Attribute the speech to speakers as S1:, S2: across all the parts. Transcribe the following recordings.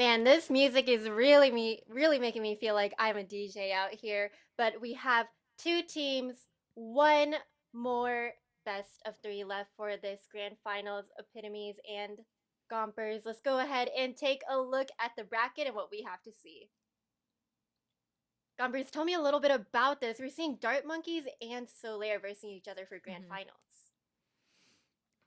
S1: Man, this music is really making me feel like I'm a DJ out here. But we have two teams, one more best of three left for this grand finals, epitomes and gompers. Let's go ahead and take a look at the bracket and what we have to see. Gompers, tell me a little bit about this. We're seeing Dart Monkeys and Solaire versus each other for grand
S2: Hmm.
S1: finals.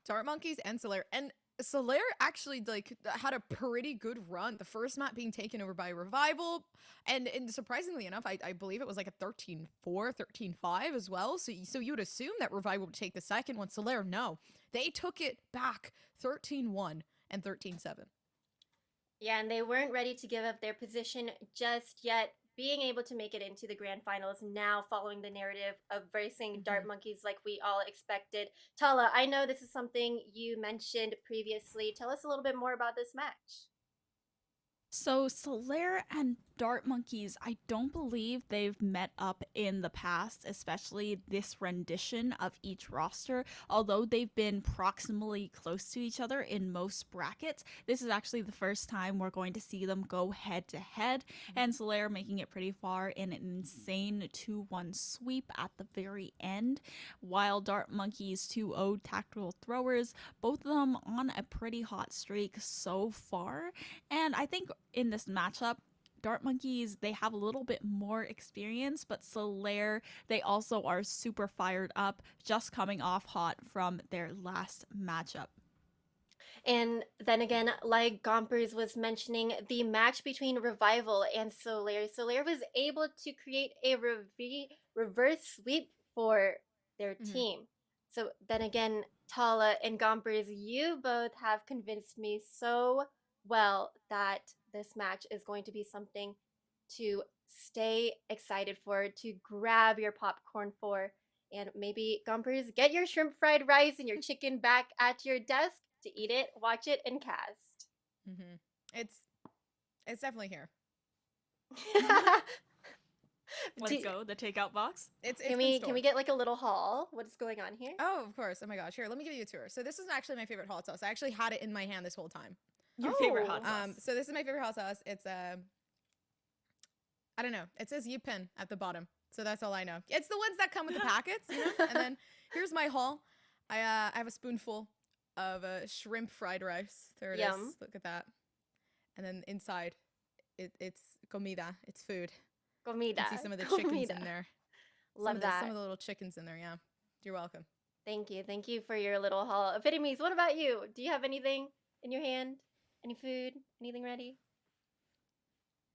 S2: Dart Monkeys and Solaire. And Solaire actually had a pretty good run. The first map being taken over by Revival. And surprisingly enough, I believe it was like a 13-4, 13-5 as well. So you would assume that Revival would take the second one. Solaire, no. They took it back 13-1 and 13-7.
S1: Yeah, and they weren't ready to give up their position just yet. Being able to make it into the grand finals now, following the narrative of versing Dart
S2: Hmm.
S1: Monkeys like we all expected. Tala, I know this is something you mentioned previously. Tell us a little bit more about this match.
S3: So Solaire and Dart Monkeys, I don't believe they've met up in the past, especially this rendition of each roster. Although they've been proximally close to each other in most brackets, this is actually the first time we're going to see them go head to head, and Solaire making it pretty far in an insane 2-1 sweep at the very end, while Dart Monkeys 2-0 tactical throwers, both of them on a pretty hot streak so far. And I think in this matchup, Dart Monkeys, they have a little bit more experience, but Solaire, they also are super fired up, just coming off hot from their last matchup.
S1: And then again, like Gompers was mentioning, the match between Revival and Solaire. Solaire was able to create a reverse sweep for their
S2: Hmm.
S1: team. So then again, Tala and Gompers, you both have convinced me so well that this match is going to be something to stay excited for, to grab your popcorn for, and maybe Gompers, get your shrimp fried rice and your chicken back at your desk to eat it, watch it, and cast.
S2: Hmm. It's it's definitely here.
S3: Let's
S1: Do,
S3: go, the takeout box.
S2: It's
S1: can
S2: been
S1: we
S2: stored.
S1: get like a little haul? What's going on here?
S2: Oh, of course. Oh my gosh. Here, let me give you a tour. So this is actually my favorite hot sauce. I actually had it in my hand this whole time.
S3: Your favorite hot
S1: Oh,
S3: sauce.
S2: So this is my favorite hot sauce. It's I don't know. It says Yipin at the bottom. So that's all I know. It's the ones that come with the packets, you know? And then here's my haul. I have a spoonful of shrimp fried rice. There it
S1: yum.
S2: is. Look at that. And then inside, it's comida. It's food. You
S1: Comida.
S2: can see some of the chickens
S1: Comida.
S2: in there.
S1: Love
S2: Some
S1: that.
S2: of the little chickens in there. Yeah. You're welcome.
S1: Thank you. Thank you for your little haul. Epitomes, what about you? Do you have anything in your hand? Any food? Anything ready?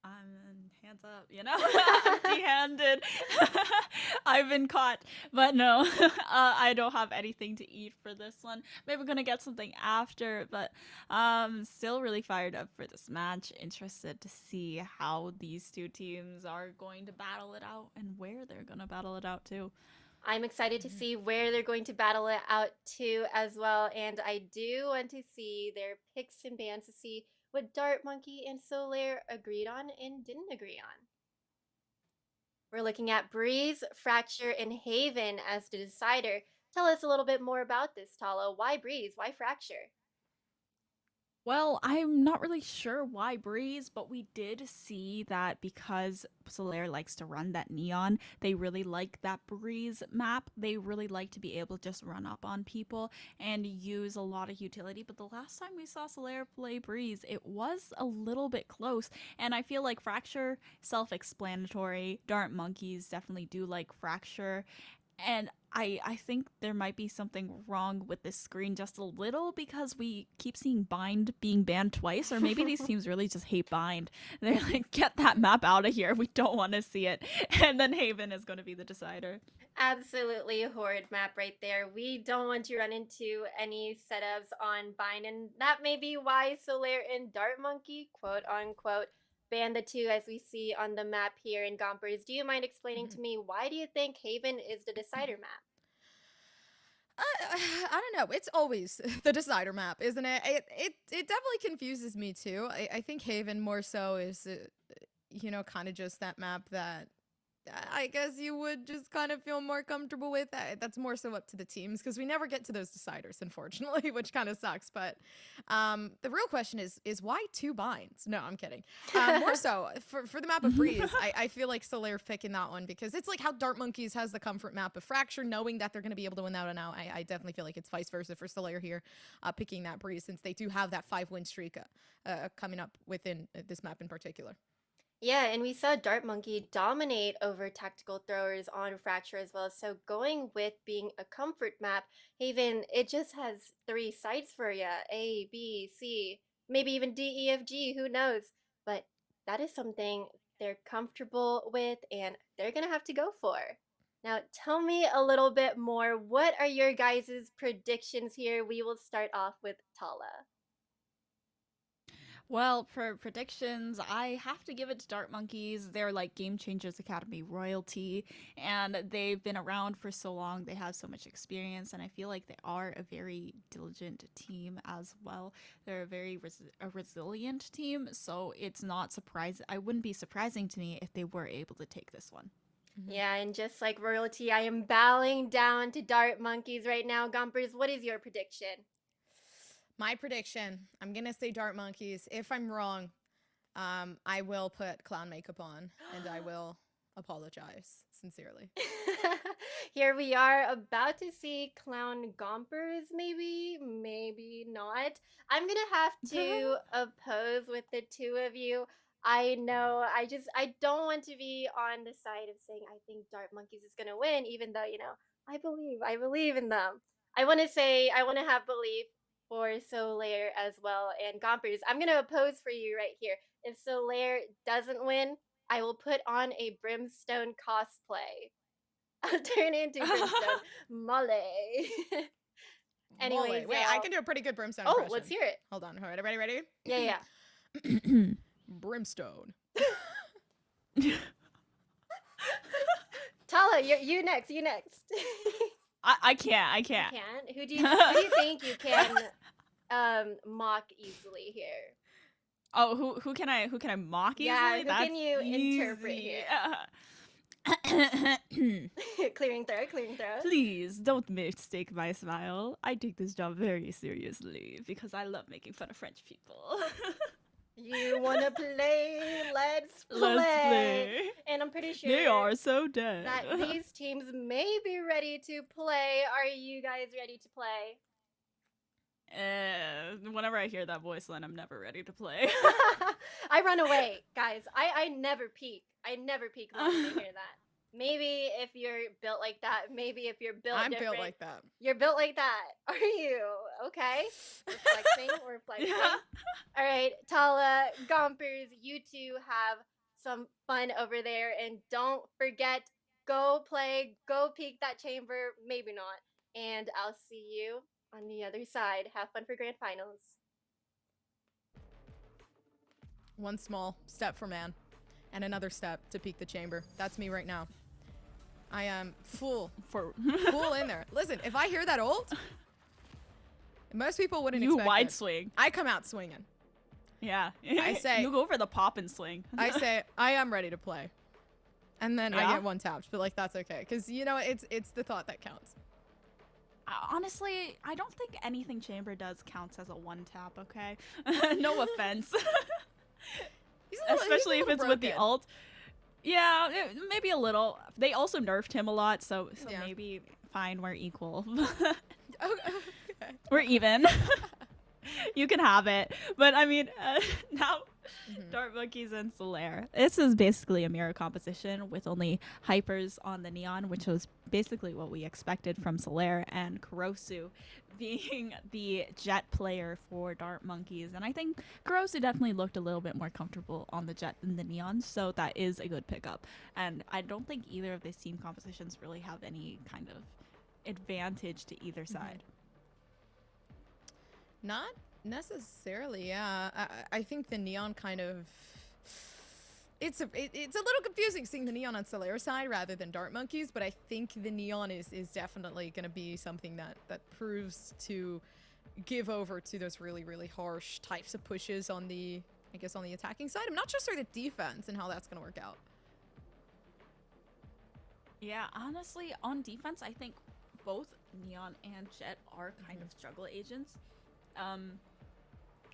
S3: I'm hands up, empty handed. I've been caught, but no, I don't have anything to eat for this one. Maybe we're gonna get something after, but still really fired up for this match. Interested to see how these two teams are going to battle it out and where they're gonna battle it out too.
S1: I'm excited to
S2: Mhm.
S1: see where they're going to battle it out too as well. And I do want to see their picks and bans to see what Dart Monkey and Solaire agreed on and didn't agree on. We're looking at Breeze, Fracture, and Haven as the decider. Tell us a little bit more about this, Tala. Why Breeze? Why Fracture?
S3: Well, I'm not really sure why Breeze, but we did see that because Solaire likes to run that Neon, they really like that Breeze map. They really like to be able to just run up on people and use a lot of utility. But the last time we saw Solaire play Breeze, it was a little bit close. And I feel like Fracture, self explanatory. Dart Monkeys definitely do like Fracture. And I think there might be something wrong with this screen just a little because we keep seeing Bind being banned twice, or maybe these teams really just hate Bind. They're like, get that map out of here. We don't want to see it. And then Haven is going to be the decider.
S1: Absolutely horrid map right there. We don't want to run into any setups on Bind, and that may be why Solaire and Dart Monkey, quote unquote, ban the two as we see on the map here in Gompers. Do you mind explaining
S2: Mhm.
S1: to me why do you think Haven is the decider map?
S2: I don't know. It's always the decider map, isn't it? It definitely confuses me too. I think Haven more so is, kind of just that map that I guess you would just kind of feel more comfortable with that. That's more so up to the teams because we never get to those deciders, unfortunately, which kind of sucks. But the real question is why 2 binds? No, I'm kidding. More so for the map of Breeze, I feel like Solaire picking that one because it's like how Dart Monkeys has the comfort map of Fracture, knowing that they're going to be able to win out and out. I definitely feel like it's vice versa for Solaire here, picking that Breeze since they do have that 5-win streak coming up within this map in particular.
S1: Yeah, and we saw Dart Monkey dominate over tactical throwers on Fracture as well. So going with being a comfort map, Haven, it just has 3 sites for you. A, B, C, maybe even D, E, F, G, who knows? But that is something they're comfortable with and they're going to have to go for. Now, tell me a little bit more. What are your guys' predictions here? We will start off with Tala.
S3: Well, for predictions, I have to give it to Dart Monkeys. They're like Game Changers Academy royalty, and they've been around for so long. They have so much experience, and I feel like they are a very diligent team as well. They're a very resilient team, so it's not surprising. I wouldn't be surprising to me if they were able to take this one.
S1: Yeah, and just like royalty, I am bowing down to Dart Monkeys right now. Gompers, what is your prediction?
S2: My prediction, I'm going to say Dart Monkeys. If I'm wrong, I will put clown makeup on and I will apologize sincerely.
S1: Here we are about to see clown gompers, maybe not. I'm gonna have to oppose with the 2 of you. I know, I don't want to be on the side of saying I think Dart Monkeys is gonna win, even though, I believe in them. I wanna say, I wanna have belief for Solaire as well and Gompers. I'm gonna oppose for you right here. If Solaire doesn't win, I will put on a Brimstone cosplay. I'll turn into Brimstone Molly. Anyways,
S2: Wait, I can do a pretty good Brimstone
S1: Oh,
S2: impression.
S1: let's hear it.
S2: Hold on. All right, ready?
S1: Yeah.
S2: Brimstone.
S1: Tala, you next.
S3: I can't.
S1: You can't. Who do you think you can mock easily here?
S3: Oh, who can I mock easily?
S1: Yeah, who
S3: That's
S1: can you interpret
S3: easy.
S1: Clearing throat.
S3: Please don't mistake my smile. I take this job very seriously because I love making fun of French people.
S1: You wanna play? Let's play.
S3: Let's play.
S1: And I'm pretty sure
S3: They are so dead.
S1: that these teams may be ready to play. Are you guys ready to play?
S3: Whenever I hear that voice line, I'm never ready to play.
S1: I run away, guys. I never peek. I never peek when I hear that. Maybe if you're built like that. Maybe if you're built
S2: I'm
S1: different.
S2: built like that.
S1: You're built like that. Are you? Okay. We're flexing.
S3: Yeah.
S1: All right, Tala, Gompers, you two have some fun over there. And don't forget, go play, go peek that chamber. Maybe not. And I'll see you on the other side. Have fun for grand finals.
S2: One small step for man, and another step to peek the chamber. That's me right now. I am full in there. Listen, if I hear that ult, most people wouldn't
S3: You
S2: expect
S3: wide
S2: it.
S3: swing.
S2: I come out swinging.
S3: Yeah.
S2: I say-
S3: you go for the pop and swing.
S2: I say I am ready to play, and then I
S3: Yeah?
S2: get one tapped, but like that's okay, cause you know it's the thought that counts.
S3: Honestly, I don't think anything chamber does counts as a one tap. Okay, no offense. Especially if it's with the ult. Yeah, maybe a little. They also nerfed him a lot, so
S2: Yeah.
S3: maybe fine, we're equal.
S2: Okay.
S3: We're even. You can have it. But I mean, now Dart Monkeys and Solaire. This is basically a mirror composition with only hypers on the neon, which was basically what we expected from Solaire, and Kurosu being the jet player for Dart Monkeys. And I think Kurosu definitely looked a little bit more comfortable on the jet than the neon, so that is a good pickup. And I don't think either of these team compositions really have any kind of advantage to either side.
S2: Not necessarily, yeah. I think the neon kind of it's a little confusing seeing the neon on Solaire's side rather than Dart Monkeys, but I think the neon is definitely going to be something that proves to give over to those really harsh types of pushes on the attacking side. I'm not sure the defense and how that's going to work out.
S3: Yeah, honestly, on defense, I think both Neon and Jet are kind of struggle agents. Um,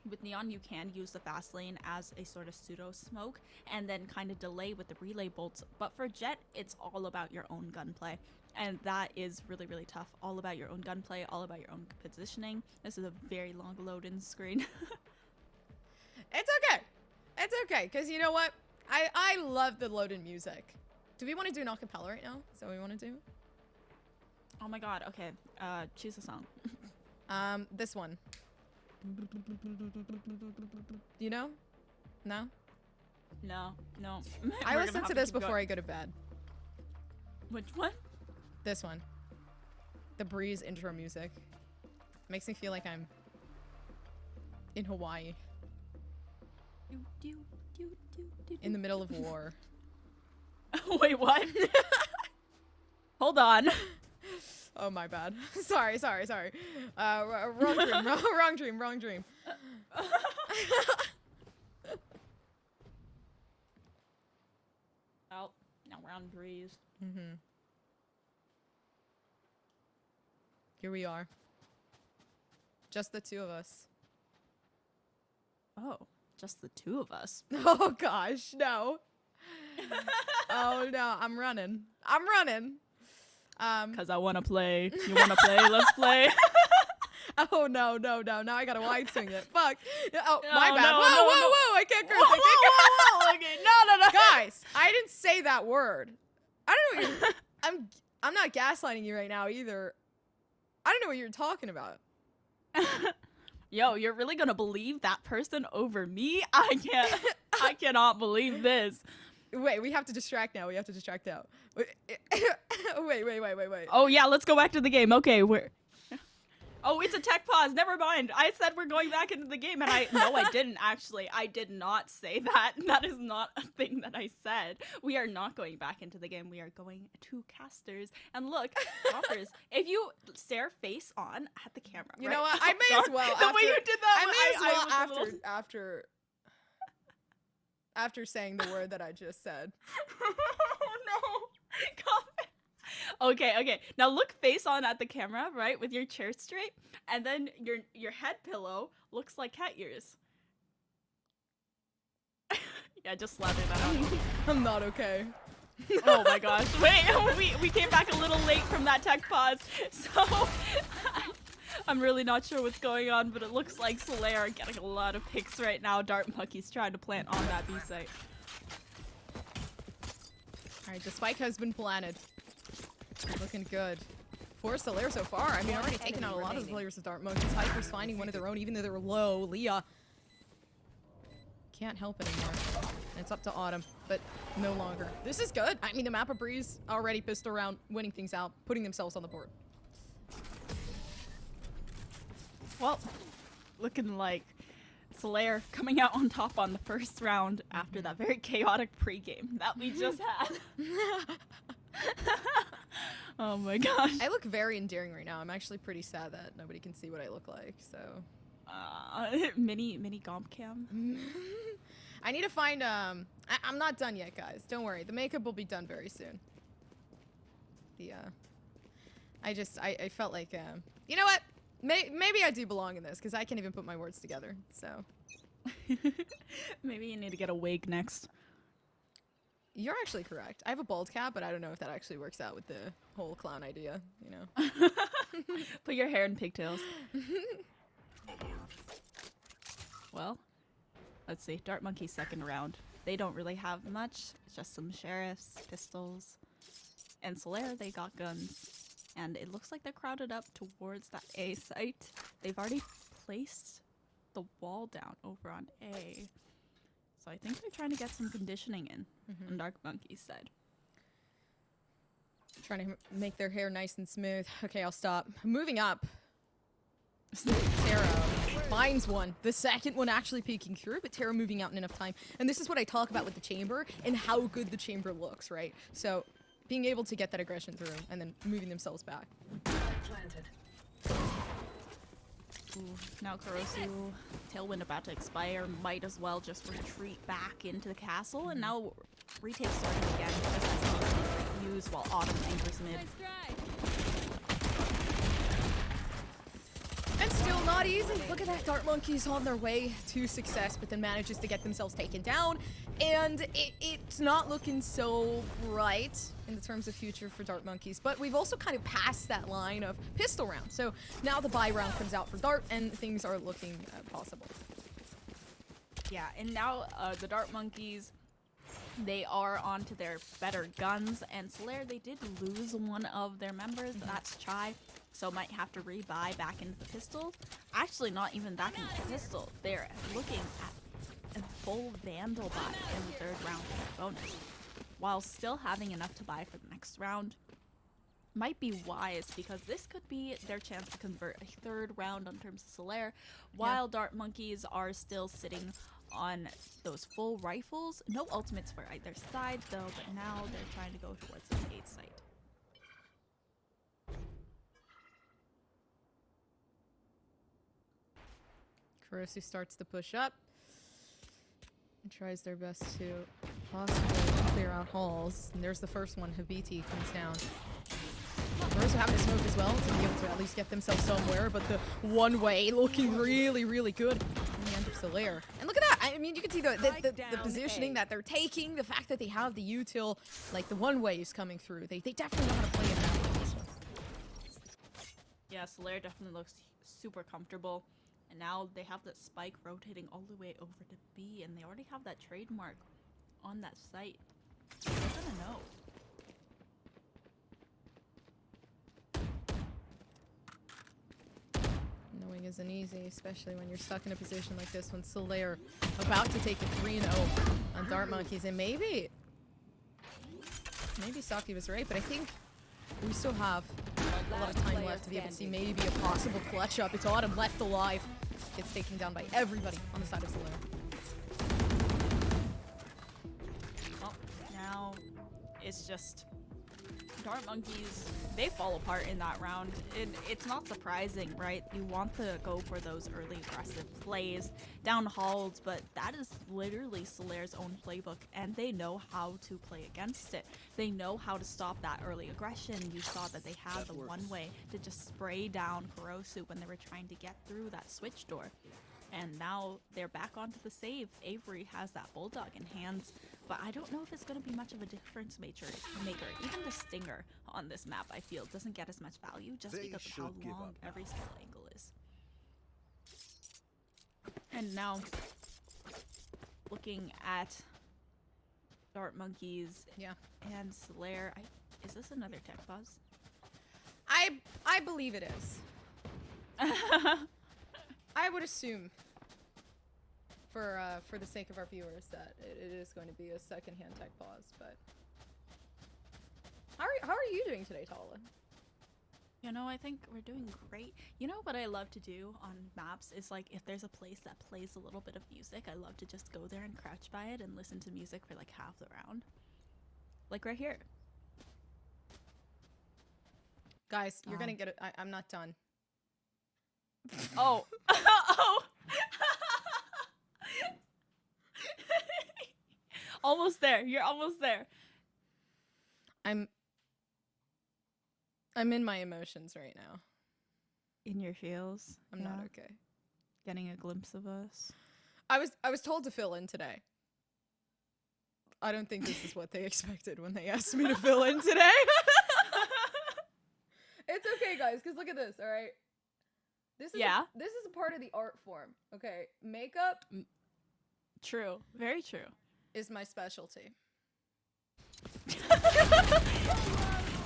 S3: with Neon, you can use the fast lane as a sort of pseudo smoke and then kind of delay with the relay bolts. But for Jet, it's all about your own gunplay. And that is really, really tough. All about your own gunplay, all about your own positioning. This is a very long load-in screen.
S2: It's okay. It's okay, because you know what? I love the load-in music. Do we want to do an acapella right now? Is that what we want to do?
S3: Oh my god, okay. Choose a song.
S2: This one. You know? No?
S3: No.
S2: I
S3: We're
S2: listen
S3: gonna have
S2: to this
S3: keep going.
S2: before I go to bed.
S3: Which one?
S2: This one. The Breeze intro music. Makes me feel like I'm in Hawaii. In the middle of war.
S3: Wait, what? Hold on.
S2: Oh, my bad. Sorry. Wrong dream.
S3: Oh, now we're on Breeze.
S2: Mm-hmm. Here we are. Just the two of us.
S3: Oh, just the two of us.
S2: Oh, gosh, no. Oh, no, I'm running.
S3: Cause I wanna play. You wanna play? Let's play.
S2: Oh, no. Now I gotta wide swing it. Fuck. Oh,
S3: No,
S2: my bad.
S3: no,
S2: Whoa. I can't curse.
S3: Okay, no.
S2: Guys, I didn't say that word. I don't know what you're... I'm not gaslighting you right now either. I don't know what you're talking about.
S3: Yo, you're really gonna believe that person over me? I cannot believe this.
S2: Wait, we have to distract now. Wait.
S3: Oh yeah, let's go back to the game. Okay, Oh, it's a tech pause. Never mind. I said we're going back into the game, and no, I didn't actually. I did not say that. That is not a thing that I said. We are not going back into the game. We are going to casters. And look, Hoppers, if you stare face on at the camera,
S2: You
S3: right?
S2: know what? I may as well.
S3: The way you did that.
S2: I may as well
S3: was a little-
S2: after saying the word that I just said.
S3: Oh no. Okay. Now look face on at the camera, right, with your chair straight, and then your head pillow looks like cat ears. Yeah, just slather that on.
S2: I'm not okay.
S3: Oh my gosh. Wait, we came back a little late from that tech pause, so I'm really not sure what's going on, but it looks like Solaire are getting a lot of picks right now. Dart Monkey's trying to plant on that B site.
S2: Alright, the spike has been planted. Looking good. For Solaire so far. I mean, already taken out a lot of the players with Dart Monkeys. Hyper's finding one of their own, even though they're low. Leah can't help anymore. And it's up to Autumn, but no longer. This is good. I mean, the map of Breeze already pissed around, winning things out, putting themselves on the board.
S3: Well, looking like Solaire coming out on top on the first round after that very chaotic pregame that we just had. Oh my gosh.
S2: I look very endearing right now. I'm actually pretty sad that nobody can see what I look like, so.
S3: Mini gomp cam.
S2: I need to find, I'm not done yet, guys. Don't worry. The makeup will be done very soon. I felt like, you know what? Maybe I do belong in this, because I can't even put my words together, so.
S3: Maybe you need to get a wig next.
S2: You're actually correct. I have a bald cap, but I don't know if that actually works out with the whole clown idea, you know.
S3: Put your hair in pigtails. Well, let's see. Dart Monkey second round. They don't really have much. It's just some sheriffs, pistols, and Solaire, they got guns. And it looks like they're crowded up towards that A site. They've already placed the wall down over on A. So I think they're trying to get some conditioning in on Dark Monkey's side.
S2: Trying to make their hair nice and smooth. Okay, I'll stop. Moving up. Taro finds one. The second one actually peeking through, but Taro moving out in enough time. And this is what I talk about with the chamber and how good the chamber looks, right? So being able to get that aggression through and then moving themselves back. Ooh,
S3: now Kurosu, Tailwind about to expire, might as well just retreat back into the castle, and now retake starting again. Just as he lose while Autumn anchors mid.
S2: And still not easy. Look at that. Dart Monkeys on their way to success, but then manages to get themselves taken down. And it's not looking so bright in the terms of future for Dart Monkeys. But we've also kind of passed that line of pistol round. So now the buy round comes out for Dart, and things are looking possible.
S3: Yeah, and now the Dart Monkeys, they are onto their better guns. And Solaire, they did lose one of their members. That's Chai. So might have to rebuy back into the pistol. Actually, not even back into the pistol. They're looking at a full Vandal buy in the third round for bonus, while still having enough to buy for the next round. Might be wise, because this could be their chance to convert a third round on terms of Solaire, while Dart Monkeys are still sitting on those full rifles. No ultimates for either side though, but now they're trying to go towards this 8th site.
S2: Kurosu starts to push up and tries their best to possibly clear out halls. And there's the first one. Habiti comes down. Kurosu having to smoke as well to be able to at least get themselves somewhere, but the one way looking really, really good in the end of Solaire. And look at that! I mean, you can see the positioning that they're taking, the fact that they have the util, like the one ways coming through. They definitely know how to play it now with this one.
S3: Yeah, Solaire definitely looks super comfortable. And now they have that spike rotating all the way over to B, and they already have that trademark on that site. They're gonna know.
S2: Knowing isn't easy, especially when you're stuck in a position like this when Solaire about to take a 3-0 on Dart Monkeys. And maybe Saki was right, but I think we still have a lot of time left to be able to see maybe a possible clutch up. It's Autumn left alive. Gets taken down by everybody on the side of Solaire.
S3: Well, now it's just Dart Monkeys, they fall apart in that round. It's not surprising, right? You want to go for those early aggressive plays, down halls, but that is literally Solaire's own playbook, and they know how to play against it. They know how to stop that early aggression. You saw that they had the one way to just spray down Kurosu when they were trying to get through that switch door. And now they're back onto the save. Avery has that Bulldog in hands, but I don't know if it's going to be much of a difference maker. Even the Stinger on this map, I feel, doesn't get as much value just because of how long every skill angle is. And now, looking at Dart Monkeys and Solaire, is this another tech pause?
S2: I believe it is. I would assume, for the sake of our viewers, that it is going to be a second-hand tech pause. But how are you doing today, Tala?
S3: You know, I think we're doing great. You know what I love to do on maps is, like, if there's a place that plays a little bit of music, I love to just go there and crouch by it and listen to music for like half the round. Like right here.
S2: Guys, you're gonna get it. I'm not done.
S3: Oh. Oh. Almost there. You're almost there.
S2: I'm in my emotions right now.
S3: In your feels.
S2: I'm not okay.
S3: Getting a glimpse of us.
S2: I was told to fill in today. I don't think this is what they expected when they asked me to fill in today. It's okay, guys, because look at this, all right? This is a part of the art form, okay? Makeup.
S3: True. Very true.
S2: Is my specialty.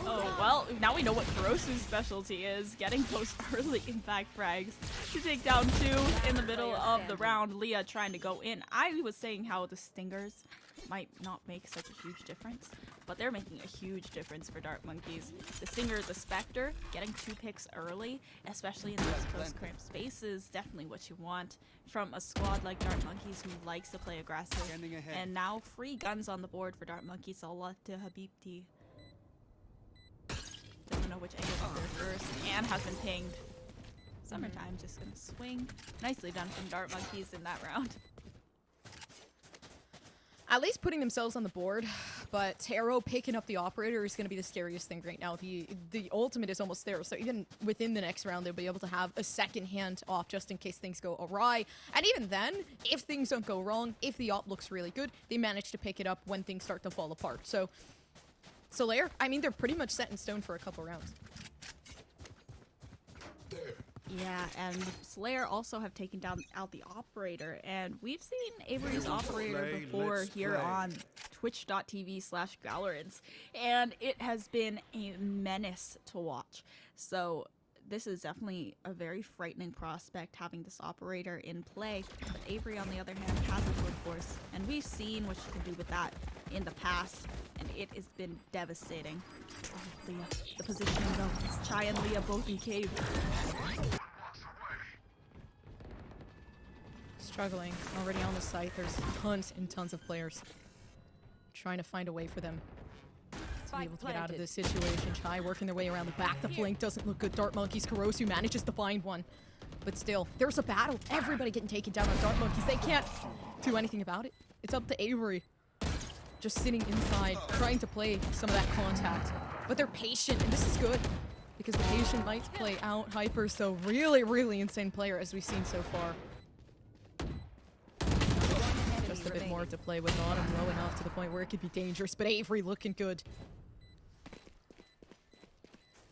S3: Oh, well, now we know what Kurosu's specialty is. Getting those early impact frags to take down 2 in the middle of the round. Leah trying to go in. I was saying how the Stingers might not make such a huge difference, but they're making a huge difference for Dart Monkeys. The Stinger, the Spectre, getting 2 picks early, especially in those close cramped spaces, definitely what you want from a squad like Dart Monkeys who likes to play aggressive. And now free guns on the board for Dart Monkeys. Allah to Habibti. Doesn't know which angle is there first, and has been pinged. Summertime just gonna swing. Nicely done from Dart Monkeys in that round.
S2: At least putting themselves on the board, But Taro picking up the operator is going to be the scariest thing right now. The ultimate is almost there, so even within the next round, they'll be able to have a second hand off just in case things go awry. And even then, if things don't go wrong, if the op looks really good, they manage to pick it up when things start to fall apart. So, Solaire, I mean, they're pretty much set in stone for a couple rounds.
S3: Yeah, and Solaire also have taken down out the operator, and we've seen Avery's operator before here on twitch.tv/Galorans, and it has been a menace to watch. So this is definitely a very frightening prospect having this operator in play. Avery, on the other hand, has a good force, and we've seen what she can do with that in the past, and it has been devastating. Oh, Leah, the positioning though. Chai and Leah both in cave.
S2: Struggling already on the site. There's tons and tons of players trying to find a way for them to be able to get out of this situation. Chai working their way around the back. The flank doesn't look good. Dart Monkeys, Kurosu manages to find one. But still, there's a battle. Everybody getting taken down on Dart Monkeys. They can't do anything about it. It's up to Avery. Just sitting inside, trying to play some of that contact. But they're patient, and this is good. Because the patient might play out. Hyper's though really, really insane player as we've seen so far. Just a bit more to play with. Autumn low enough to the point where it could be dangerous, but Avery looking good.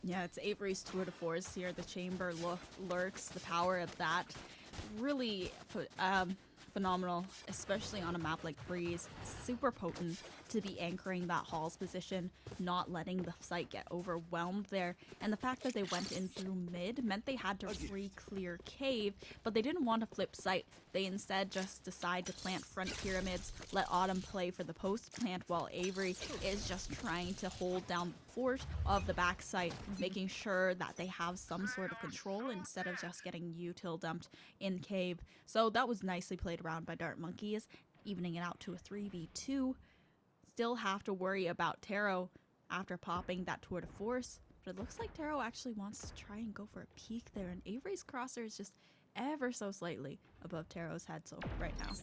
S3: Yeah, it's Avery's tour de force here. The chamber lurks, the power of that. Really phenomenal, especially on a map like Breeze. Super potent to be anchoring that Hall's position, not letting the site get overwhelmed there. And the fact that they went in through mid meant they had to re-clear cave, but they didn't want to flip site. They instead just decide to plant front pyramids, let Autumn play for the post plant while Avery is just trying to hold down the fort of the back site, making sure that they have some sort of control instead of just getting util dumped in cave. So that was nicely played around by Dart Monkeys, evening it out to a 3v2. Still have to worry about Taro after popping that tour de force, but it looks like Taro actually wants to try and go for a peek there, and Avery's crosser is just ever so slightly above Taro's head so right now.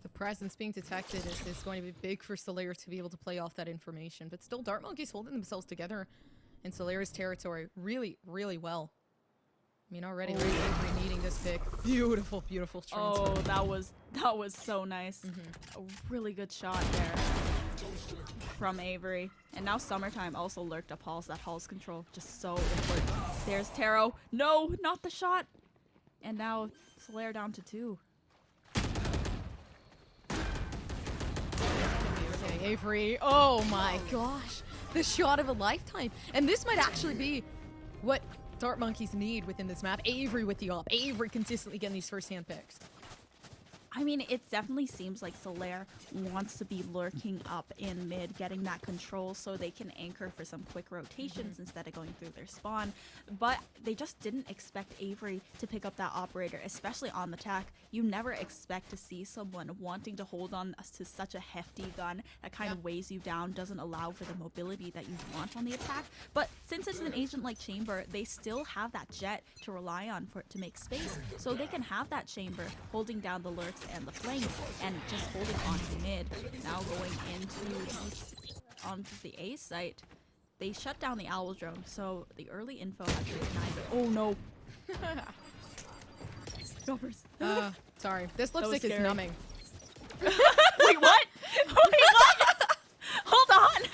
S2: The presence being detected is going to be big for Solaire to be able to play off that information, but still Dart Monkeys holding themselves together in Solaire's territory really, really well. I mean, already Avery needing this pick. Beautiful, beautiful transfer.
S3: Oh, that was so nice. A really good shot there from Avery. And now Summertime also lurked up Halls. That Halls control just so important. There's Taro. No, not the shot. And now Solaire down to 2.
S2: Okay, Avery. Oh my gosh. The shot of a lifetime. And this might actually be what Dart Monkeys need within this map. Avery with the op. Avery consistently getting these first-hand picks.
S3: I mean, it definitely seems like Solaire wants to be lurking up in mid, getting that control so they can anchor for some quick rotations instead of going through their spawn. But they just didn't expect Avery to pick up that operator, especially on the tack. You never expect to see someone wanting to hold on to such a hefty gun that kind of weighs you down, doesn't allow for the mobility that you want on the attack. But since it's an agent like Chamber, they still have that jet to rely on for it to make space, so they can have that Chamber holding down the lurks and the flanks and just holding on to mid. Now going onto the A site, they shut down the owl drone, so the early info has been denied. Oh no! Droppers.
S2: Sorry. This lipstick is numbing.
S3: Wait, what? Wait, what? Hold on.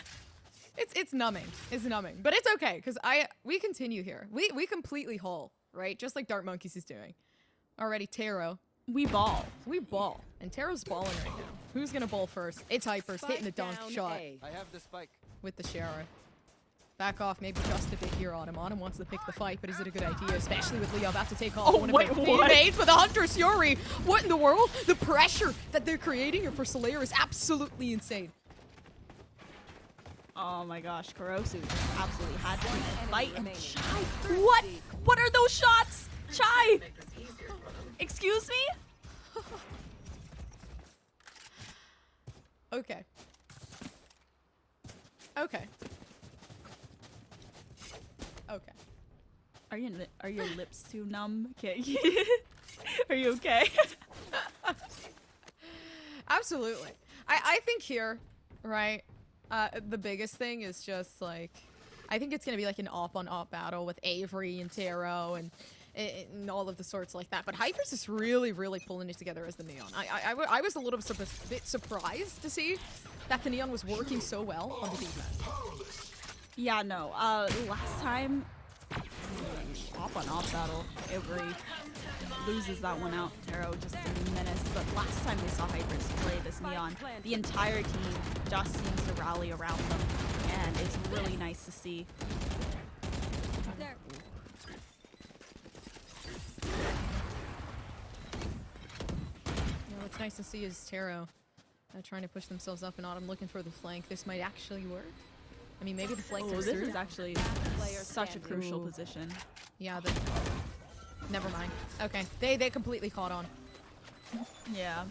S2: It's numbing. It's numbing. But it's okay, because we continue here. We completely haul, right? Just like Dart Monkeys is doing. Already Taro.
S3: We ball.
S2: We ball. And Taro's balling right now. Who's gonna ball first? It's Hypers hitting the dunk shot
S4: I have the spike.
S2: with the Sheriff. Back off maybe just a bit here, Autumn. Autumn wants to pick the fight, but is it a good idea? Especially with Leo about to take off one of their teammates with a Hunter's Fury. What in the world? The pressure that they're creating here for Solaire is absolutely insane.
S3: Oh my gosh, Kurosu just absolutely had to fight and Chai. What? What are those shots? Chai! Excuse me?
S2: Okay. Okay. Okay.
S3: Are your lips too numb? Okay. Are you okay?
S2: Absolutely. I think here, right, the biggest thing is just, like, I think it's gonna be like an op-on-op battle with Avery and Taro and all of the sorts like that. But Hypers is really, really pulling it together as the Neon. I was a little bit surprised to see that the Neon was working so well on the defense.
S3: Yeah, no. Last time, off on off battle, Avery loses that one out. Taro just a menace. But last time we saw Hypers play this Neon, the entire team just seems to rally around them, and it's really nice to see.
S4: There.
S2: What's nice to see is Taro trying to push themselves up and Autumn looking for the flank. This might actually work. I mean, maybe the flank goes
S3: This
S2: through.
S3: is actually such a crucial position.
S2: Yeah, never mind. Okay, they completely caught on.
S3: Yeah,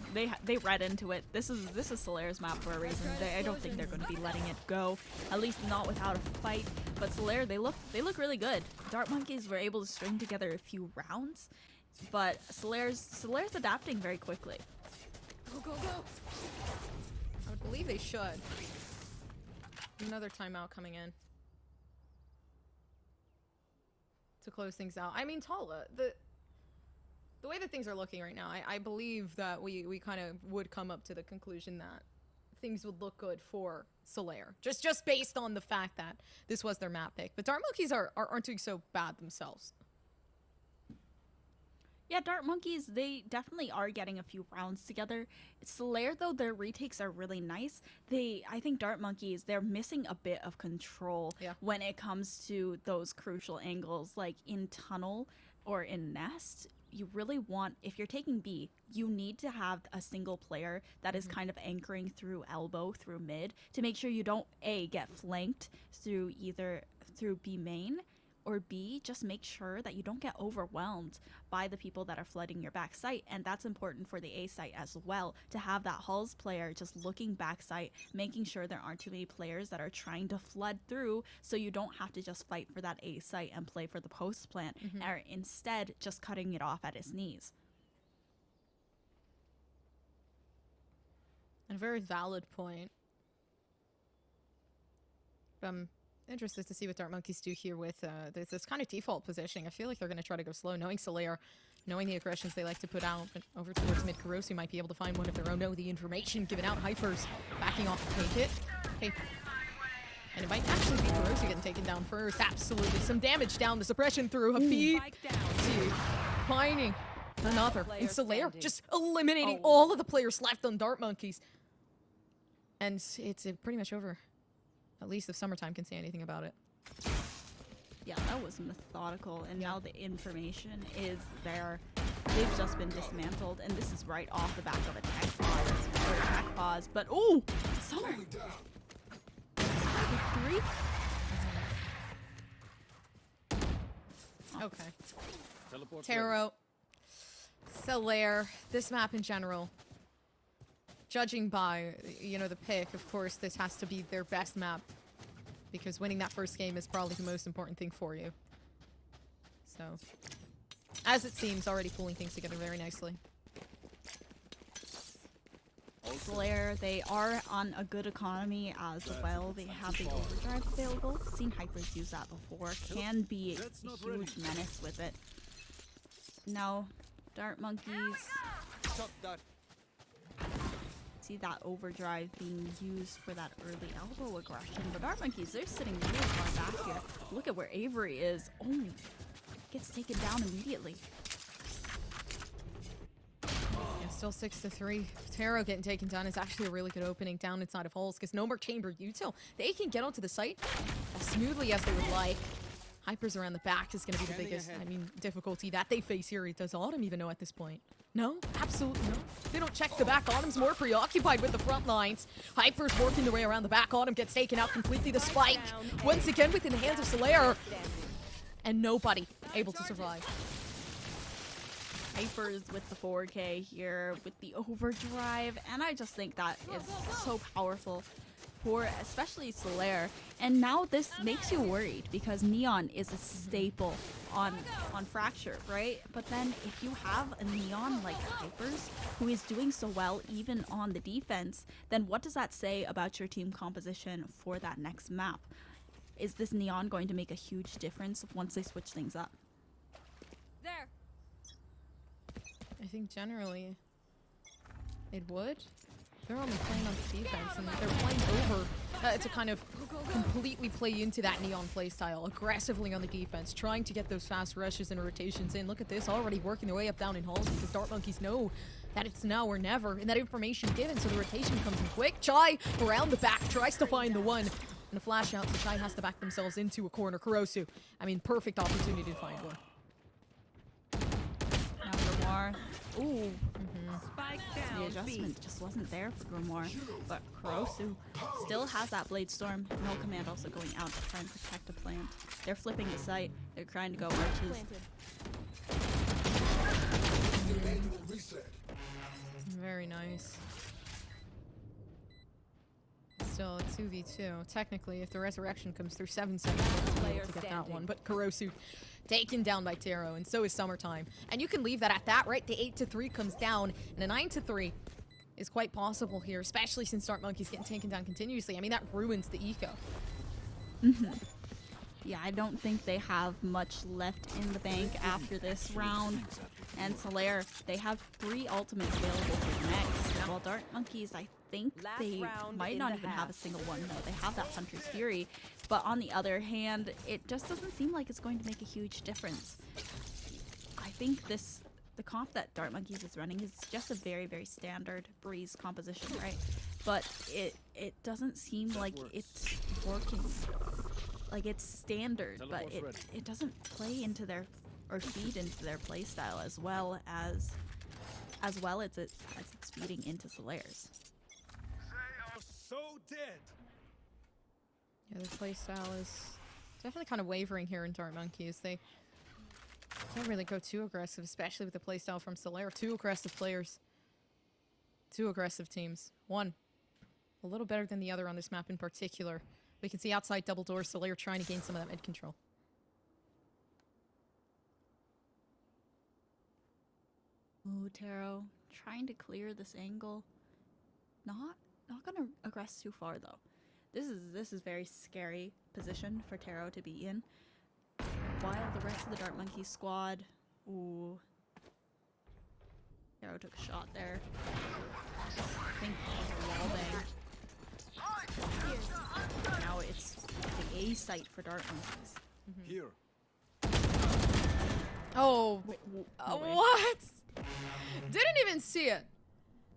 S3: they read into it. This is Solaire's map for a reason. I don't think they're going to be letting it go, at least not without a fight. But Solaire, they look really good. Dart Monkeys were able to string together a few rounds, but Solaire's adapting very quickly.
S4: Go, go, go.
S2: I would believe they should. Another timeout coming in to close things out. I mean, Tala, the way that things are looking right now, I believe that we kind of would come up to the conclusion that things would look good for Solaire. Just based on the fact that this was their map pick. But Dart Monkeys aren't doing so bad themselves.
S3: Yeah, Dart Monkeys, they definitely are getting a few rounds together. Solaire, though, their retakes are really nice. I think Dart Monkeys, they're missing a bit of control when it comes to those crucial angles, like in tunnel or in nest. You really want, if you're taking B, you need to have a single player that is kind of anchoring through elbow, through mid, to make sure you don't, A, get flanked through B main, or B, just make sure that you don't get overwhelmed by the people that are flooding your back site. And that's important for the A site as well, to have that Hulls player just looking back site, making sure there aren't too many players that are trying to flood through, so you don't have to just fight for that A site and play for the post plant, or instead just cutting it off at its knees.
S2: And a very valid point. Interested to see what Dart Monkeys do here with this kind of default positioning. I feel like they're going to try to go slow, knowing Solaire, knowing the aggressions they like to put out. But over towards mid, Kurosu might be able to find one of their own. No, the information given out. Hypers backing off to take it. Okay. And it might actually be Kurosu getting taken down first. Absolutely. Some damage down. The suppression through. Habib finding another. And Solaire just eliminating all of the players left on Dart Monkeys. And it's pretty much over. At least if Summertime can say anything about it.
S3: Yeah, that was methodical, and now the information is there. They've just been dismantled, and this is right off the back of a tech pause. But oh, Summer! Three?
S2: Okay. Taro, Solaire, this map in general. Judging by, the pick, of course, this has to be their best map. Because winning that first game is probably the most important thing for you. So, as it seems, already pulling things together very nicely.
S3: Solaire, they are on a good economy as well. They have the overdrive available. Seen Hypers use that before. Can be a huge menace with it. Now, Dart Monkeys. See that overdrive being used for that early elbow aggression. But Dart Monkeys, they're sitting really far back here. Look at where Avery is. Oh, gets taken down immediately.
S2: Yeah, still 6-3. Taro getting taken down is actually a really good opening down inside of Hulls, because no more chamber util. They can get onto the site as smoothly as they would like. Hypers around the back is going to be the biggest, difficulty that they face here. Does Autumn even know at this point? No, absolutely no. They don't check the back. Autumn's more preoccupied with the front lines. Hypers working their way around the back. Autumn gets taken out completely. The spike, once again within the hands of Solaire. And nobody able to survive.
S3: Hypers with the 4K here, with the overdrive. And I just think that is so powerful for especially Solaire. And now this makes you worried because Neon is a staple on Fracture, right? But then if you have a Neon like Hypers who is doing so well even on the defense, then what does that say about your team composition for that next map? Is this Neon going to make a huge difference once they switch things up?
S4: There.
S2: I think generally it would. They're only playing on the defense, and they're playing over to kind of completely play into that Neon playstyle, aggressively on the defense, trying to get those fast rushes and rotations in. Look at this, already working their way up down in halls because Dart Monkeys know that it's now or never, and that information given, so the rotation comes in quick. Chai around the back, tries to find the one, and a flash out, so Chai has to back themselves into a corner. Kurosu, I mean, perfect opportunity to find one.
S3: Now Grimoire. Ooh.
S4: Spike
S3: The
S4: down.
S3: adjustment just wasn't there for Grimoire, but Kurosu still has that Blade Storm. No Command also going out to try and protect the plant. They're flipping the site. They're trying to go arches.
S2: Very nice. Still a 2v2. Technically, if the resurrection comes through 7 seconds, we'll be able to get that one. But Kurosu taken down by Taro, and so is Summertime. And you can leave that at that, right? The 8-3 comes down, and a 9-3 is quite possible here, especially since Dart Monkey's getting taken down continuously. I mean, that ruins the eco.
S3: Yeah, I don't think they have much left in the bank after this round. And Solaire, they have 3 ultimates available for next. While Dart Monkeys, I think
S5: Last
S3: they
S5: round
S3: might
S5: in
S3: not
S5: the
S3: even
S5: half.
S3: have a single one. No, they have that Hunter's Fury. But on the other hand, it just doesn't seem like it's going to make a huge difference. I think the comp that Dart Monkeys is running is just a very, very standard Breeze composition, right? But it doesn't seem like it's working. Like, it's standard, but it doesn't play into their, or feed into their playstyle as well as it's feeding into Solaire's.
S6: They are so dead.
S2: Yeah, the playstyle is definitely kind of wavering here in Dart Monkeys. They can't really go too aggressive, especially with the playstyle from Solaire. 2 aggressive players. 2 aggressive teams. One a little better than the other on this map in particular. We can see outside double doors, Solaire trying to gain some of that mid control.
S3: Ooh, Taro, trying to clear this angle. Not gonna aggress too far though. This is very scary position for Taro to be in. While the rest of the Dart Monkey squad, ooh, Taro took a shot there. I think it was a wall bang. Now it's the A site for Dart Monkeys.
S6: Here.
S2: Oh,
S3: No way.
S2: what? Didn't even see it.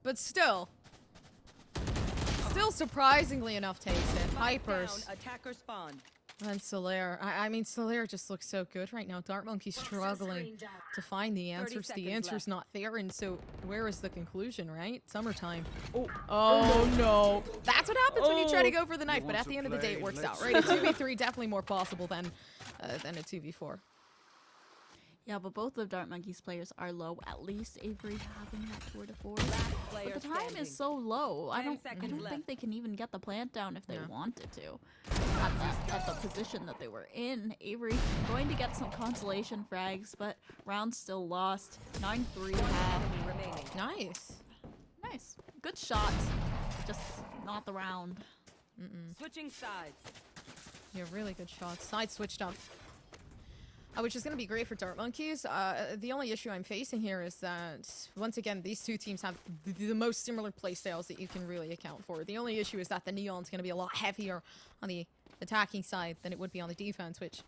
S2: But still surprisingly enough takes it. Hypers.
S5: Down, attacker spawn.
S2: And Solaire. I mean, Solaire just looks so good right now. Dart Monkey's struggling to find the answers. The
S5: seconds
S2: answer's
S5: left.
S2: not there, and so where is the conclusion, right? Summertime. Oh no. That's what happens when you try to go for the knife, but
S6: want
S2: at
S6: to
S2: the end of the day, it
S6: play?
S2: works out,
S6: Let's
S2: right? A 2v3 definitely more possible than a 2v4.
S3: Yeah, but both of Dart Monkey's players are low. At least Avery having that 4-4.
S5: Last player
S3: But the time
S5: standing.
S3: is so low. I
S5: 10
S3: don't
S5: seconds left.
S3: think they can even get the plant down if they
S2: Yeah.
S3: wanted to. At the position that they were in. Avery going to get some consolation frags, but round still lost. 9-3 half.
S5: Enemy remaining.
S2: Nice.
S3: Nice. Good shot. Just not the round.
S5: Switching sides.
S2: Yeah, really good shots. Side switched up. Which is going to be great for Dart Monkeys. The only issue I'm facing here is that, once again, these 2 teams have the most similar playstyles that you can really account for. The only issue is that the Neon's going to be a lot heavier on the attacking side than it would be on the defense, which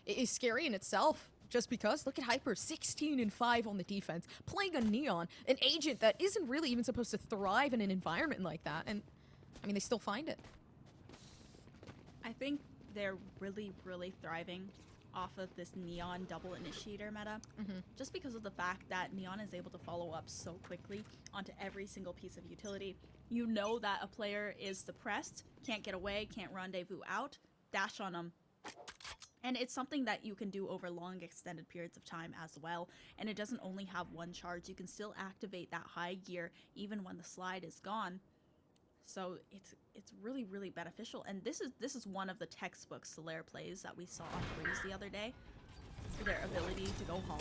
S2: is scary in itself. Just because, look at Hyper, 16-5 on the defense, playing a Neon, an agent that isn't really even supposed to thrive in an environment like that, and, I mean, they still find it.
S3: I think they're really, really thriving off of this Neon double initiator meta. Just because of the fact that Neon is able to follow up so quickly onto every single piece of utility. You know that a player is suppressed, can't get away, can't rendezvous out, dash on them. And it's something that you can do over long extended periods of time as well. And it doesn't only have one charge, you can still activate that high gear even when the slide is gone. So it's really, really beneficial. And this is one of the textbook Solaire plays that we saw on Breeze the other day. Their ability to go home.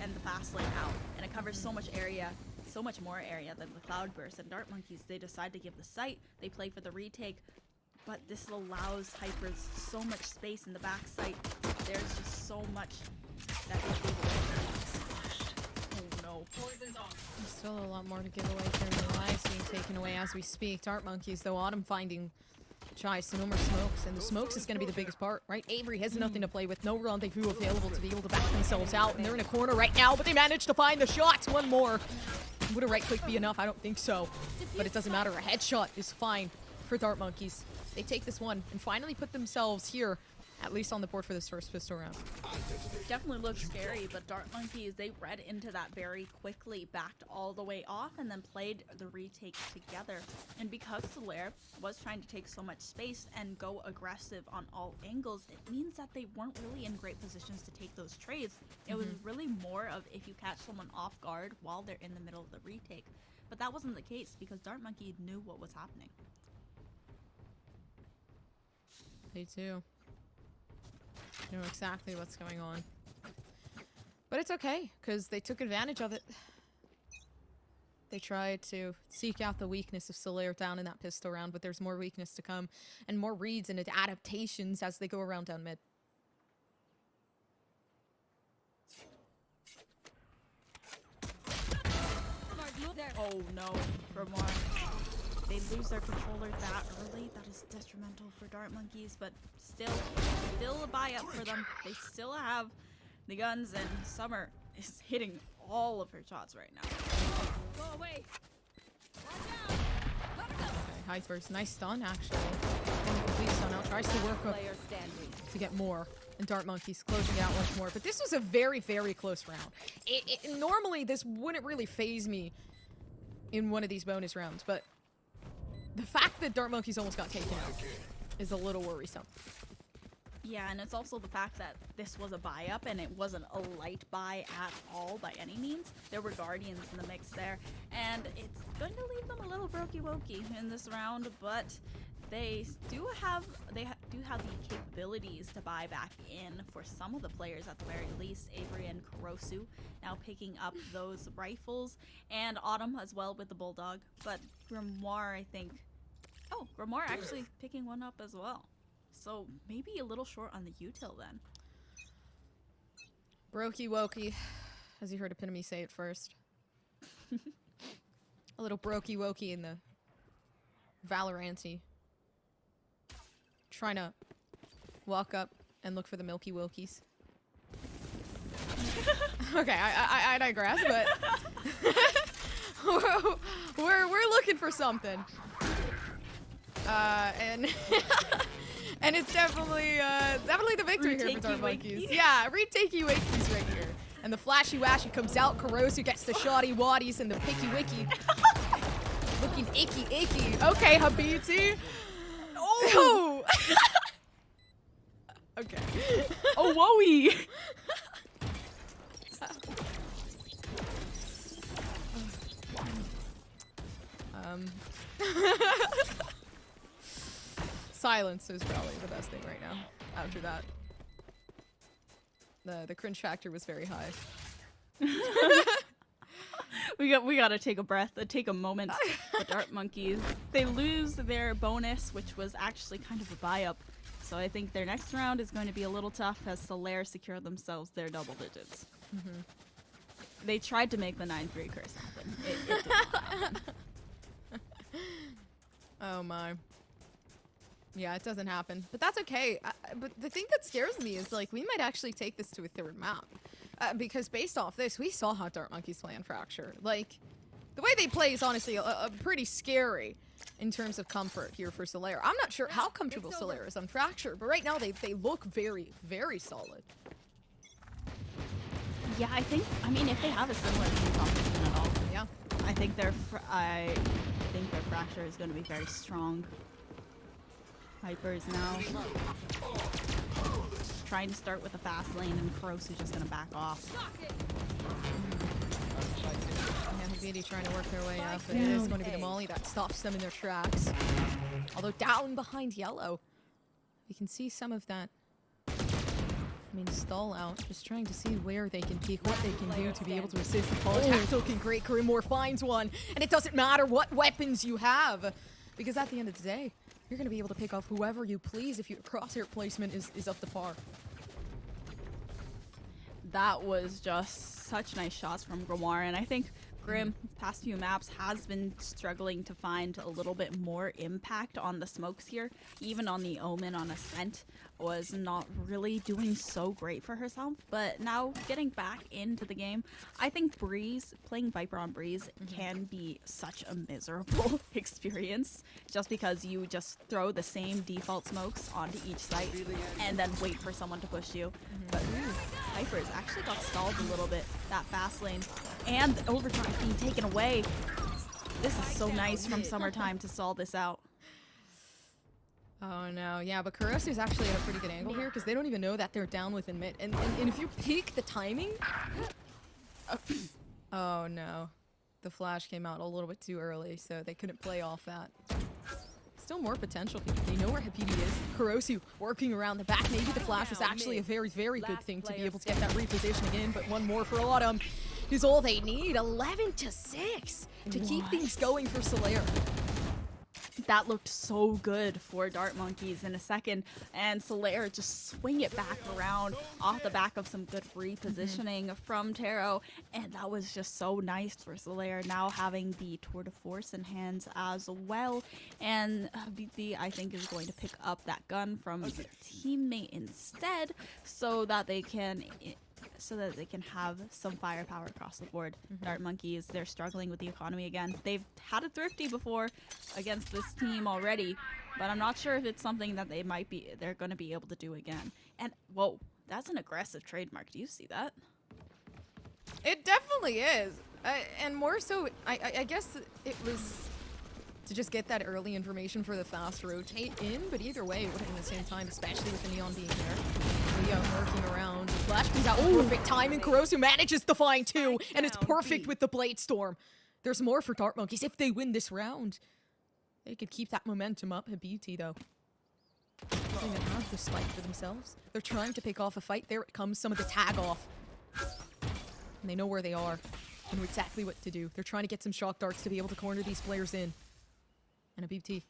S3: And the fast lane out. And it covers so much area, so much more area than the Cloudburst. And Dart Monkeys, they decide to give the site. They play for the retake. But this allows Hypers so much space in the back site. There's just so much that they're able to do. Oh no.
S2: There's still a lot more to give away here. The lives being taken away as we speak. Dart Monkeys, though, Autumn finding Chai, so no more smokes, and the smokes is going to be the biggest part, right? Avery has nothing to play with, no rendezvous available to be able to back themselves out, and they're in a corner right now, but they managed to find the shots. One more. Would a right click be enough? I don't think so, but it doesn't matter. A headshot is fine for Dart Monkeys. They take this one and finally put themselves here, at least on the board for this first pistol round.
S3: Definitely looks scary, but Dart Monkeys, they read into that very quickly, backed all the way off, and then played the retake together. And because Solaire was trying to take so much space and go aggressive on all angles, it means that they weren't really in great positions to take those trades. It was really more of if you catch someone off guard while they're in the middle of the retake. But that wasn't the case because Dart Monkey knew what was happening.
S2: They too know exactly what's going on. But it's okay, because they took advantage of it. They tried to seek out the weakness of Solaire down in that pistol round, but there's more weakness to come, and more reads and adaptations as they go around down mid.
S3: Oh no, Grimoire. They lose their controller that early. That is detrimental for Dart Monkeys, but still a buy up for them. They still have the guns, and Summer is hitting all of her shots right now.
S4: Go away.
S2: Okay, Hypers, nice stun actually. Complete stun out, tries to work up
S5: Player standing.
S2: to get more. And Dart Monkeys closing it out once more. But this was a very, very close round. Normally, this wouldn't really phase me in one of these bonus rounds, but the fact that Dart Monkeys almost got taken out is a little worrisome.
S3: Yeah, and it's also the fact that this was a buy up and it wasn't a light buy at all by any means. There were Guardians in the mix there, and it's going to leave them a little brokey-wokey in this round, but they do have the capabilities to buy back in for some of the players at the very least. Avery and Kurosu now picking up those rifles, and Autumn as well with the Bulldog. But Grimoire, I think... Oh, Grimoire actually picking one up as well. So maybe a little short on the util then.
S2: Brokey wokey, as you heard Epitome say it first. A little brokey wokey in the Valoranty. Trying to walk up and look for the Milky Wilkies. Okay, I digress, but we're looking for something. And and it's definitely the victory here for Dart Monkeys. Yeah, retakey wakies right here. And the flashy washy comes out. Kurosu gets the shoddy waddies and the picky wicky. Looking icky. Okay, Habiti. Oh! Okay.
S3: Oh, whoa-y!
S2: Silence is probably the best thing right now. After that, the cringe factor was very high.
S3: We gotta take a breath, take a moment. The Dart Monkeys, they lose their bonus, which was actually kind of a buy up. So I think their next round is going to be a little tough as Solaire secure themselves their double digits. They tried to make the 9-3 curse happen. It did not happen.
S2: Oh my. Yeah, it doesn't happen. But that's okay. But the thing that scares me is, like, we might actually take this to a third map. Because based off this, we saw how Dart Monkeys play on Fracture. Like, the way they play is honestly pretty scary in terms of comfort here for Solaire. I'm not sure how comfortable Solaire is on Fracture, but right now they look very, very solid.
S3: Yeah, I mean, if they have a similar team composition at all,
S2: Yeah.
S3: I think their Fracture is going to be very strong. Hypers now trying to start with a fast lane, and Kurosu's just going to back off.
S2: Yeah, VCT trying to work their way up, but it is going to be the Molly that stops them in their tracks. Although down behind yellow, you can see some of that. I mean, stall out, just trying to see where they can peek, what they can do to be able to assist the Paul attack. Looking great, Grimoire finds one, and it doesn't matter what weapons you have, because at the end of the day, you're going to be able to pick off whoever you please if your crosshair placement is up to par.
S3: That was just such nice shots from Grimoire, and I think Grim, past few maps, has been struggling to find a little bit more impact on the smokes here. Even on the Omen on Ascent was not really doing so great for herself, but now getting back into the game, I think Breeze, playing Viper on Breeze can be such a miserable experience, just because you just throw the same default smokes onto each site and then wait for someone to push you. But Viper's actually got stalled a little bit, that fast lane, and the overdrive being taken away. This is so nice from Summertime to stall this out.
S2: Oh no, yeah, but Kurosu's actually at a pretty good angle here because they don't even know that they're down within mid. And if you peek the timing... Oh no. The flash came out a little bit too early, so they couldn't play off that. Still more potential. They know where Hapidi is. Kurosu working around the back. Maybe the flash was actually a very, very good thing to be able to get that repositioning in, but one more for Autumn is all they need. 11-6 to keep things going for Solaire.
S3: That looked so good for Dart Monkeys in a second, and Solaire just swing it back around off the back of some good repositioning from Taro, and that was just so nice for Solaire now having the tour de force in hands as well. And VCT, I think, is going to pick up that gun from the teammate instead so that they can have some firepower across the board. Dart Monkeys, they're struggling with the economy again. They've had a thrifty before against this team already, but I'm not sure if it's something that they're going to be able to do again. And whoa, that's an aggressive trademark. Do you see that?
S2: It definitely is. And more so, I guess it was to just get that early information for the fast rotate in, but either way, it would have been the same time, especially with the Neon being there. Leon working around. The flash comes out with perfect time, and Kurosu manages to find two, and it's perfect with the Blade Storm. There's more for Dart Monkeys if they win this round. They could keep that momentum up. Beauty, though. They don't have the spike for themselves. They're trying to pick off a fight. There it comes, some of the tag off. And they know where they are. They know exactly what to do. They're trying to get some shock darts to be able to corner these players in. And a BT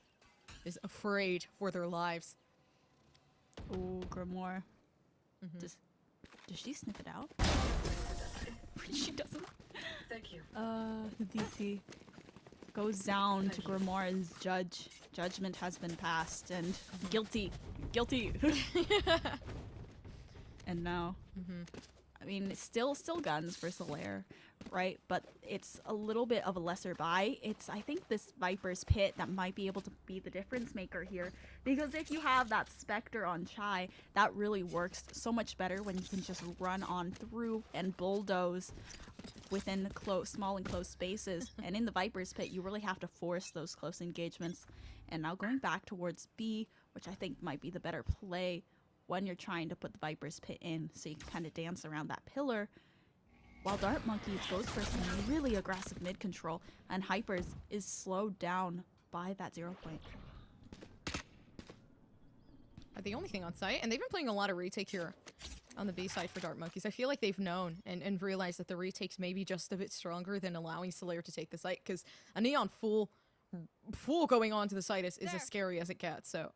S2: is afraid for their lives.
S3: Oh, Grimoire. Does she sniff it out? She doesn't.
S5: Thank you.
S3: DT goes down to Grimoire's judgment has been passed, and guilty. And now, I mean, it's still guns for Solaire, right? But it's a little bit of a lesser buy. It's, I think, this Viper's Pit that might be able to be the difference maker here. Because if you have that Spectre on Chai, that really works so much better when you can just run on through and bulldoze within small and close spaces. And in the Viper's Pit, you really have to force those close engagements. And now going back towards B, which I think might be the better play when you're trying to put the Viper's Pit in, so you can kind of dance around that pillar, while Dart Monkeys goes for some really aggressive mid control, and Hypers is slowed down by that 0 point.
S2: The only thing on site, and they've been playing a lot of retake here on the B side for Dart Monkeys. I feel like they've known and realized that the retakes may be just a bit stronger than allowing Solaire to take the site, because a Neon full going on to the site is as scary as it gets, so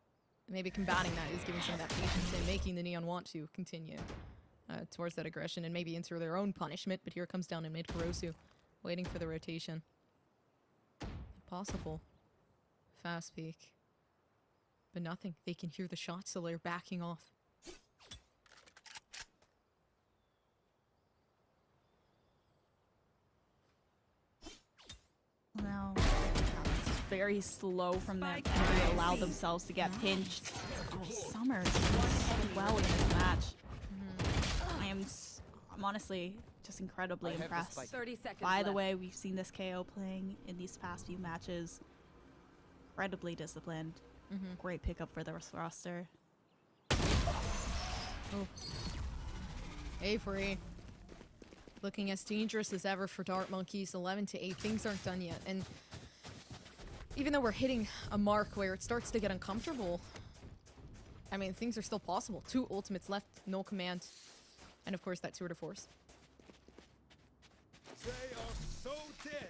S2: maybe combating that is giving some of that patience and making the Neon want to continue towards that aggression and maybe into their own punishment. But here comes down in mid Kurosu, waiting for the rotation. Possible fast peek, but nothing. They can hear the shots, so they're backing off.
S3: Wow. It's very slow from them to really allow themselves to get pinched. Oh, Summer is doing so well in this match. I'm honestly just incredibly impressed.
S5: 30 seconds
S3: By the
S5: left.
S3: way, we've seen this KO playing in these past few matches. Incredibly disciplined. Great pickup for the roster.
S2: Oh. Avery. Looking as dangerous as ever for Dart Monkeys, 11 to 8. Things aren't done yet. And even though we're hitting a mark where it starts to get uncomfortable, I mean, things are still possible. 2 ultimates left, no command. And of course, that tour de force.
S6: They are so dead.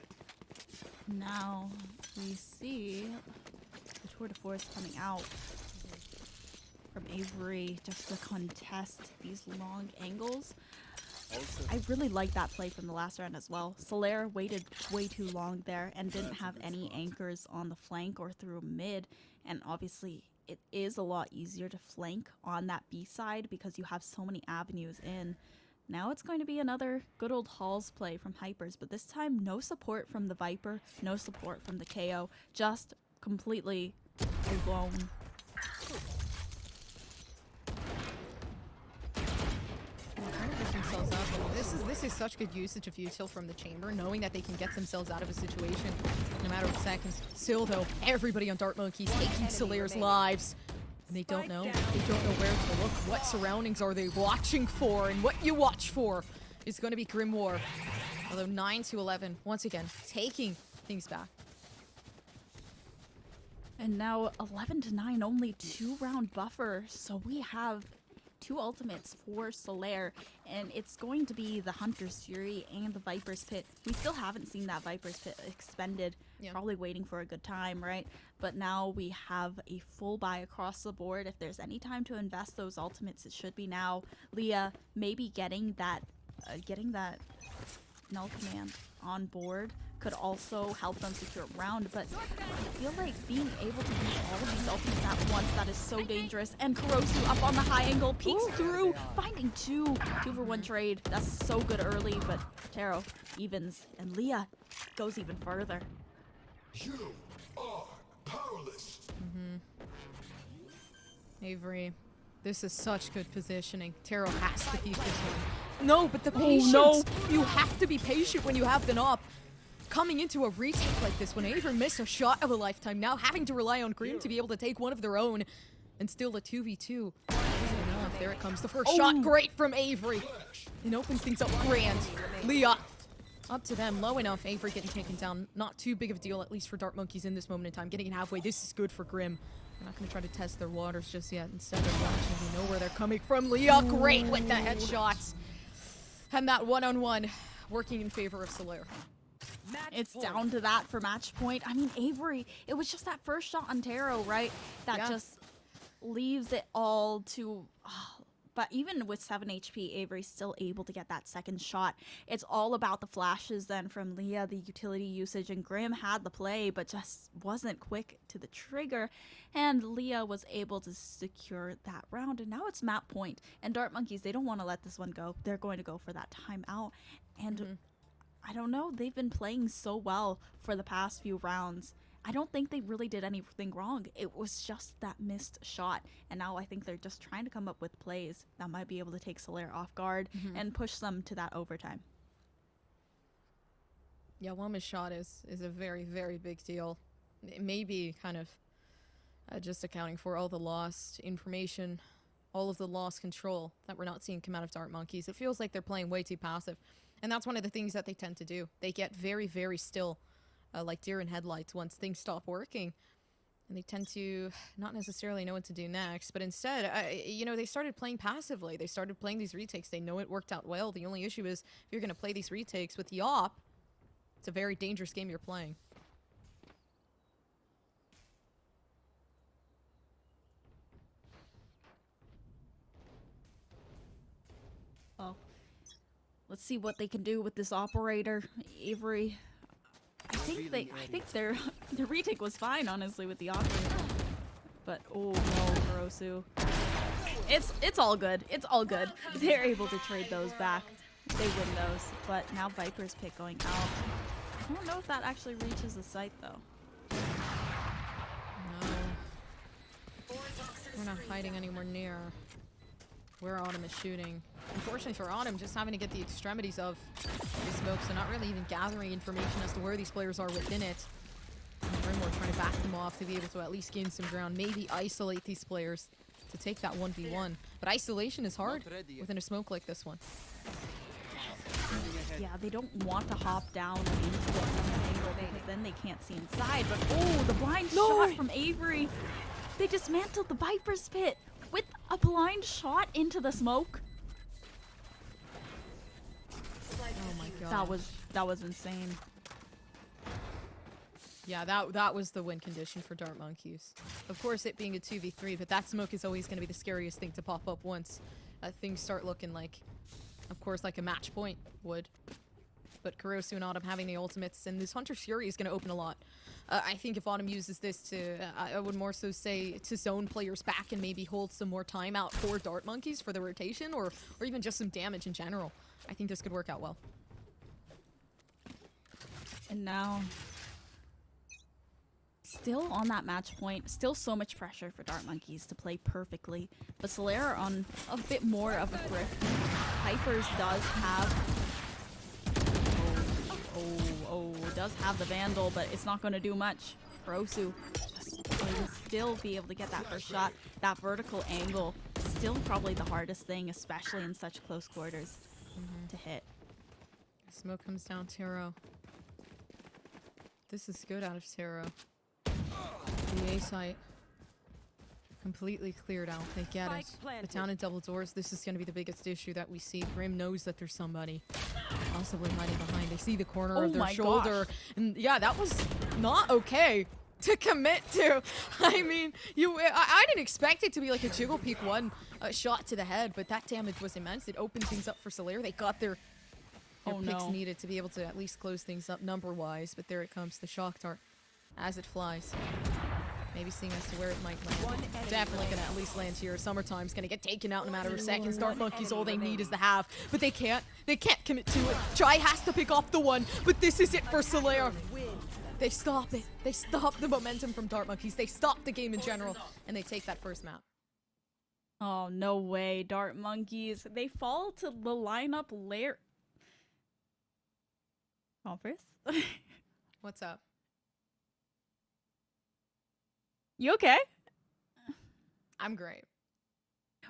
S3: Now we see the tour de force coming out from Avery just to contest these long angles. I really like that play from the last round as well. Solaire waited way too long there and didn't have any anchors on the flank or through mid. And obviously, it is a lot easier to flank on that B side because you have so many avenues in. Now it's going to be another good old Halls play from Hypers, but this time no support from the Viper, no support from the KO, just completely alone.
S2: Trying to get themselves up. And this is such good usage of util from the chamber, knowing that they can get themselves out of a situation in a matter of seconds. Still though, everybody on Dart Monkeys taking Solaire's lives. And they don't know. They don't know where to look. What surroundings are they watching for? And what you watch for is going to be Grim War. Although 9 to 11, once again, taking things back.
S3: And now 11 to 9, only 2-round buffer. So we have 2 ultimates for Solaire, and it's going to be the Hunter's Fury and the Viper's Pit. We still haven't seen that Viper's Pit expended.
S2: Yeah.
S3: Probably waiting for a good time, right? But now we have a full buy across the board. If there's any time to invest those ultimates, it should be now. Leah maybe getting that null command on board could also help them secure a round, but I feel like being able to use all of these ultimates at once, that is so dangerous. And Kurosu up on the high angle, peeks through, finding 2 for 1 trade. That's so good early, but Taro evens, and Leah goes even further.
S6: You are powerless.
S2: Avery, this is such good positioning. Taro has to keep this one. No, but the patience.
S3: no.
S2: You have to be patient when you have the op. Coming into a retake like this, when Avery missed a shot of a lifetime, now having to rely on Grim to be able to take one of their own, and still a 2v2. Isn't enough. There it comes. The first shot, great from Avery. It opens things up grand. Leah, up to them, low enough. Avery getting taken down. Not too big of a deal, at least for Dart Monkeys in this moment in time. Getting it halfway, this is good for Grim. They're not going to try to test their waters just yet. Instead, they're watching. They know where they're coming from. Leah, great with the headshots. And that one-on-one working in favor of Solaire.
S3: It's down to that for match point. I mean, Avery, it was just that first shot on Taro, right? That just leaves it all to... but even with 7 HP, Avery's still able to get that second shot. It's all about the flashes then from Leah, the utility usage, and Grim had the play, but just wasn't quick to the trigger. And Leah was able to secure that round, and now it's map point. And Dart Monkeys, they don't want to let this one go. They're going to go for that timeout. And I don't know, they've been playing so well for the past few rounds. I don't think they really did anything wrong. It was just that missed shot. And now I think they're just trying to come up with plays that might be able to take Solaire off guard and push them to that overtime.
S2: Yeah, one missed shot is a very, very big deal. It may be kind of just accounting for all the lost information, all of the lost control that we're not seeing come out of Dart Monkeys. It feels like they're playing way too passive. And that's one of the things that they tend to do. They get very, very still. Like deer in headlights once things stop working, and they tend to not necessarily know what to do next, but instead they started playing passively. They started playing these retakes. They know it worked out well. The only issue is if you're going to play these retakes with the op, it's a very dangerous game you're playing.
S3: Well, let's see what they can do with this operator, Avery. I think their retake was fine, honestly, with the operator. But oh no, Kurosu. It's all good. It's all good. They're able to trade those back. They win those. But now Viper's pick going out. I don't know if that actually reaches the site though.
S2: No. We're not hiding anywhere near where Autumn is shooting. Unfortunately for Autumn, just having to get the extremities of the smoke, so not really even gathering information as to where these players are within it. And Grimwar trying to back them off to be able to at least gain some ground, maybe isolate these players to take that 1v1. But isolation is hard within a smoke like this one.
S3: Yeah, they don't want to hop down into the angle because then they can't see inside. But oh, the blind shot from Avery. They dismantled the Viper's Pit with a blind shot into the smoke.
S2: Oh my god.
S3: That was insane.
S2: Yeah, that was the win condition for Dart Monkeys. Of course, it being a 2v3, but that smoke is always going to be the scariest thing to pop up once things start looking like, of course, like a match point would. But Kurosu and Autumn having the ultimates, and this Hunter's Fury is going to open a lot. I think if Autumn uses this to, I would more so say, to zone players back and maybe hold some more time out for Dart Monkeys for the rotation, or even just some damage in general. I think this could work out well.
S3: And now, still on that match point, still so much pressure for Dart Monkeys to play perfectly. But Solaire are on a bit more of a grip. Pipers does have... does have the Vandal, but it's not going to do much. Kurosu will still be able to get that first shot. That vertical angle, still probably the hardest thing, especially in such close quarters, to hit.
S2: Smoke comes down Taro. This is good out of Taro. The A site completely cleared out. They get
S5: Spike
S2: it.
S5: planted.
S2: The town in double doors. This is going to be the biggest issue that we see. Grim knows that there's somebody possibly hiding behind. They see the corner of their shoulder.
S3: Gosh.
S2: And yeah, that was not okay to commit to. I mean, I didn't expect it to be like a jiggle peek one shot to the head, but that damage was immense. It opened things up for Solaire. They got their picks needed to be able to at least close things up number-wise, but there it comes, the shock dart as it flies. Maybe seeing as to where it might land. Definitely gonna at least land here. Summertime's gonna get taken out in a matter of seconds. Dart Monkeys, all they need is the half, but they can't commit to it. Jai has to pick off the one, but this is it for Solaire. They stop it. They stop the momentum from Dart Monkeys. They stop the game in general, and they take that first map.
S3: Oh, no way. Dart Monkeys. They fall to the lineup layer. Converse?
S2: What's up?
S3: You okay?
S2: I'm great.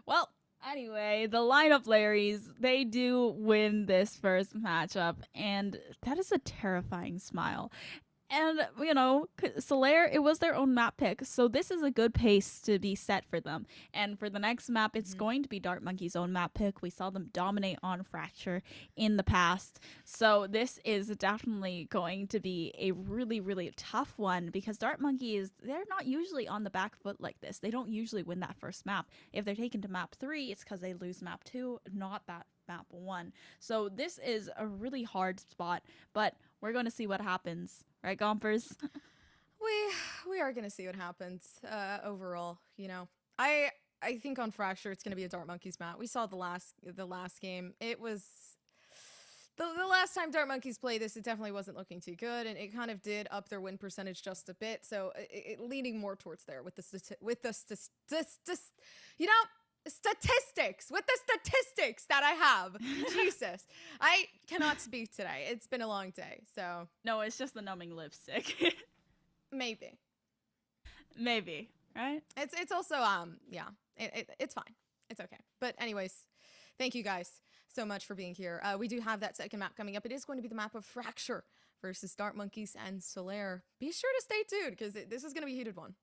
S3: Well, anyway, the lineup Larrys, they do win this first matchup, and that is a terrifying smile. And, you know, Solaire, it was their own map pick, so this is a good pace to be set for them. And for the next map, it's going to be Dart Monkey's own map pick. We saw them dominate on Fracture in the past. So this is definitely going to be a really, really tough one because Dart Monkey they're not usually on the back foot like this. They don't usually win that first map. If they're taken to map 3, it's because they lose map 2, not that map 1. So this is a really hard spot, but we're going to see what happens. Right, Gompers?
S2: We are gonna see what happens overall. You know, I think on Fracture it's gonna be a Dart Monkeys map. We saw the last game. It was the last time Dart Monkeys played this. It definitely wasn't looking too good, and it kind of did up their win percentage just a bit. So leaning more towards there with the statistics that I have. Jesus, I cannot speak today. It's been a long day, so
S3: No, it's just the numbing lipstick.
S2: maybe
S3: Maybe, right?
S2: it's also yeah, it's fine. It's okay. But anyways, thank you guys so much for being here. We do have that second map coming up. It is going to be the map of Fracture versus Dart Monkeys and Solaire. Be sure to stay tuned because this is going to be a heated one.